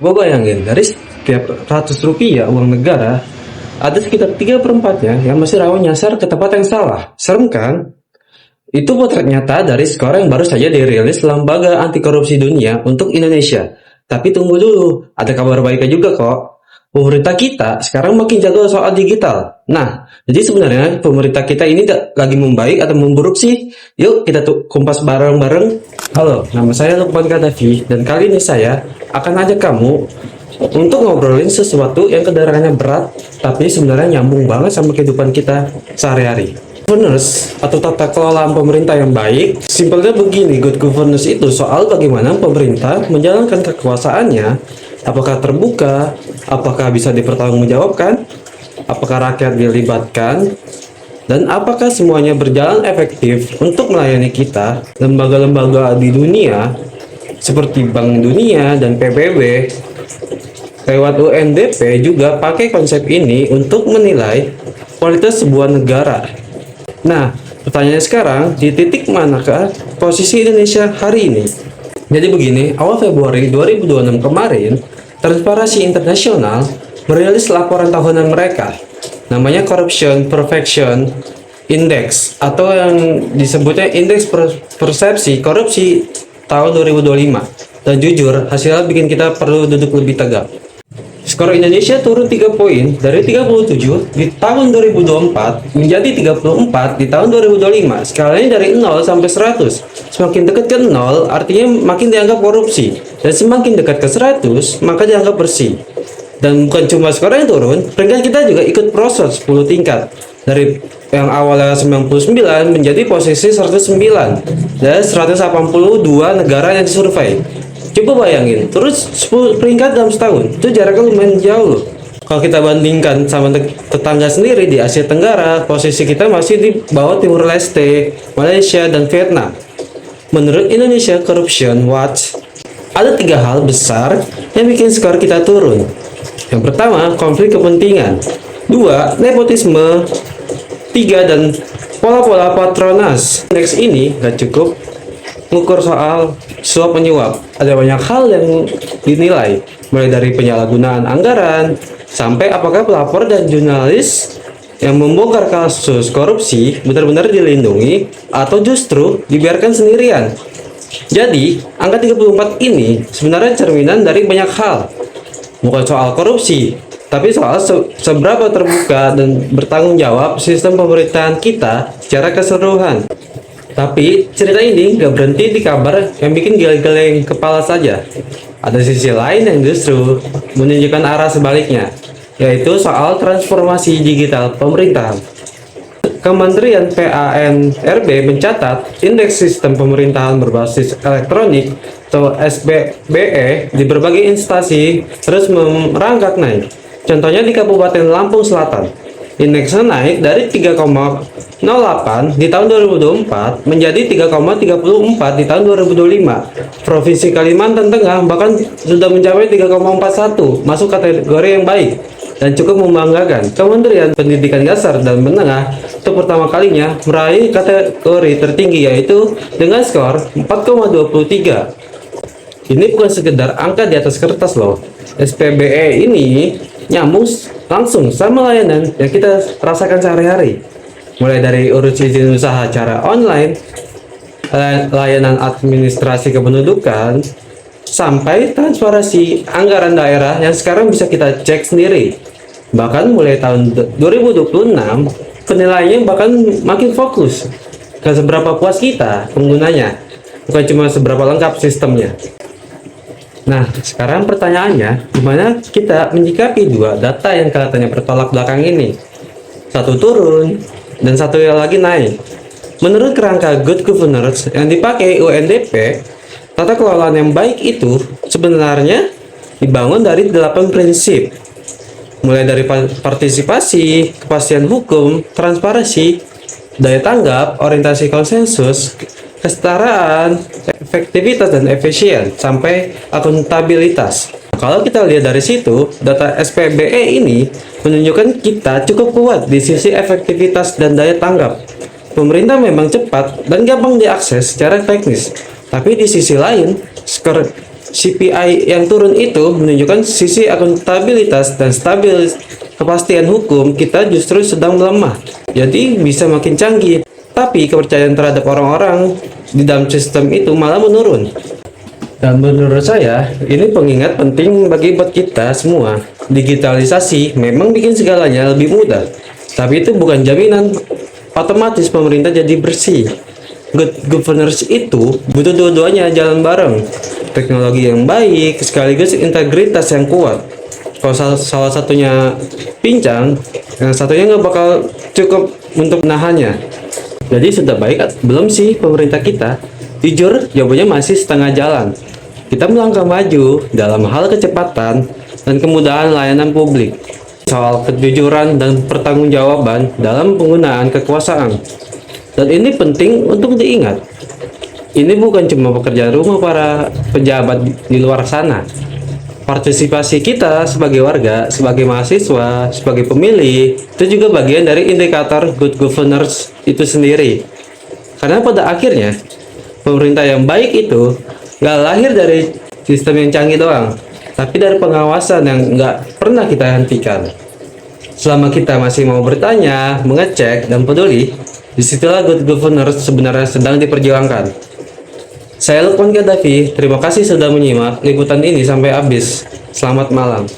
Gue bayangin dari setiap Rp100 uang negara, ada sekitar 3/4-nya yang masih rawan nyasar ke tempat yang salah. Serem kan? Itu potret nyata dari skor yang baru saja dirilis Lembaga Anti Korupsi Dunia untuk Indonesia. Tapi tunggu dulu, ada kabar baiknya juga kok. Pemerintah kita sekarang makin jago soal digital. Nah, jadi sebenarnya pemerintah kita ini lagi membaik atau memburuk sih? Yuk kita tuh kumpas bareng-bareng. Halo, nama saya Lukman Kadafi dan kali ini saya akan ajak kamu untuk ngobrolin sesuatu yang kedengarannya berat, tapi sebenarnya nyambung banget sama kehidupan kita sehari-hari. Governance atau tata kelola pemerintah yang baik, simpelnya begini, good governance itu soal bagaimana pemerintah menjalankan kekuasaannya, apakah terbuka, apakah bisa dipertanggungjawabkan, apakah rakyat dilibatkan, dan apakah semuanya berjalan efektif untuk melayani kita. Lembaga-lembaga di dunia seperti Bank Dunia dan PBB lewat UNDP juga pakai konsep ini untuk menilai kualitas sebuah negara. Nah, pertanyaannya sekarang, di titik manakah posisi Indonesia hari ini? Jadi begini, awal Februari 2026 kemarin, Transparansi Internasional merilis laporan tahunan mereka. Namanya Corruption Perfection Index, atau yang disebutnya Indeks Persepsi Korupsi tahun 2025. Dan jujur, hasilnya bikin kita perlu duduk lebih tegak. Skor Indonesia turun 3 poin dari 37 di tahun 2024 menjadi 34 di tahun 2025. Skalanya dari 0 sampai 100. Semakin dekat ke 0 artinya makin dianggap korupsi, dan semakin dekat ke 100 maka dianggap bersih. Dan bukan cuma skor yang turun, peringkat kita juga ikut proses 10 tingkat. Dari yang awalnya 99 menjadi posisi 109 dari 182 negara yang disurvei. Coba bayangin, terus 10 peringkat dalam setahun, itu jaraknya lumayan jauh loh. Kalau kita bandingkan sama tetangga sendiri di Asia Tenggara, posisi kita masih di bawah Timur Leste, Malaysia, dan Vietnam. Menurut Indonesia Corruption Watch, ada 3 hal besar yang bikin skor kita turun. Yang pertama, konflik kepentingan. 2, nepotisme. 3, dan pola-pola patronas. Indeks ini gak cukup mengukur soal suap menyuap. Ada banyak hal yang dinilai, mulai dari penyalahgunaan anggaran sampai apakah pelapor dan jurnalis yang membongkar kasus korupsi benar-benar dilindungi atau justru dibiarkan sendirian. Jadi, angka 34 ini sebenarnya cerminan dari banyak hal. Bukan soal korupsi, tapi soal seberapa terbuka dan bertanggung jawab sistem pemerintahan kita secara keseluruhan. Tapi cerita ini gak berhenti di kabar yang bikin geleng-geleng kepala saja. Ada sisi lain yang justru menunjukkan arah sebaliknya, yaitu soal transformasi digital pemerintahan. Kementerian PANRB mencatat indeks sistem pemerintahan berbasis elektronik atau SBBE di berbagai instansi terus merangkak naik. Contohnya di Kabupaten Lampung Selatan, indeksnya naik dari 3,08 di tahun 2024 menjadi 3,34 di tahun 2025. Provinsi Kalimantan Tengah bahkan sudah mencapai 3,41, masuk kategori yang baik dan cukup membanggakan. Kementerian Pendidikan Dasar dan Menengah untuk pertama kalinya meraih kategori tertinggi, yaitu dengan skor 4,23. Ini bukan sekedar angka di atas kertas loh. SPBE ini nyambung langsung sama layanan yang kita rasakan sehari-hari. Mulai dari urus izin usaha cara online, layanan administrasi kependudukan, sampai transparansi anggaran daerah yang sekarang bisa kita cek sendiri. Bahkan mulai tahun 2026, penilaiannya bahkan makin fokus ke seberapa puas kita penggunanya, bukan cuma seberapa lengkap sistemnya. Nah, sekarang pertanyaannya, gimana kita menyikapi dua data yang kelihatannya bertolak belakang ini? Satu turun, dan satu yang lagi naik. Menurut kerangka Good Governance yang dipakai UNDP, tata kelolaan yang baik itu sebenarnya dibangun dari 8 prinsip. Mulai dari partisipasi, kepastian hukum, transparansi, daya tanggap, orientasi konsensus, kesetaraan, efektivitas dan efisien, sampai akuntabilitas. Kalau kita lihat dari situ, data SPBE ini menunjukkan kita cukup kuat di sisi efektivitas dan daya tanggap. Pemerintah memang cepat dan gampang diakses secara teknis, tapi di sisi lain, skor CPI yang turun itu menunjukkan sisi akuntabilitas dan kepastian hukum kita justru sedang melemah. Jadi bisa makin canggih, tapi kepercayaan terhadap orang-orang di dalam sistem itu malah menurun. Dan menurut saya, ini pengingat penting bagi buat kita semua. Digitalisasi memang bikin segalanya lebih mudah, tapi itu bukan jaminan otomatis pemerintah jadi bersih. Good governance itu butuh dua-duanya jalan bareng. Teknologi yang baik sekaligus integritas yang kuat. Kalau salah satunya pincang, yang satunya nggak bakal cukup untuk menahannya. Jadi sudah baik belum sih pemerintah kita? Jujur, jawabannya masih setengah jalan. Kita melangkah maju dalam hal kecepatan dan kemudahan layanan publik, soal kejujuran dan pertanggungjawaban dalam penggunaan kekuasaan. Dan ini penting untuk diingat. Ini bukan cuma pekerjaan rumah para pejabat di luar sana. Partisipasi kita sebagai warga, sebagai mahasiswa, sebagai pemilih, itu juga bagian dari indikator good governance itu sendiri. Karena pada akhirnya, pemerintah yang baik itu nggak lahir dari sistem yang canggih doang, tapi dari pengawasan yang nggak pernah kita hentikan. Selama kita masih mau bertanya, mengecek, dan peduli, disitulah good governance sebenarnya sedang diperjuangkan. Saya Lukman Gaddafi, terima kasih sudah menyimak liputan ini sampai habis. Selamat malam.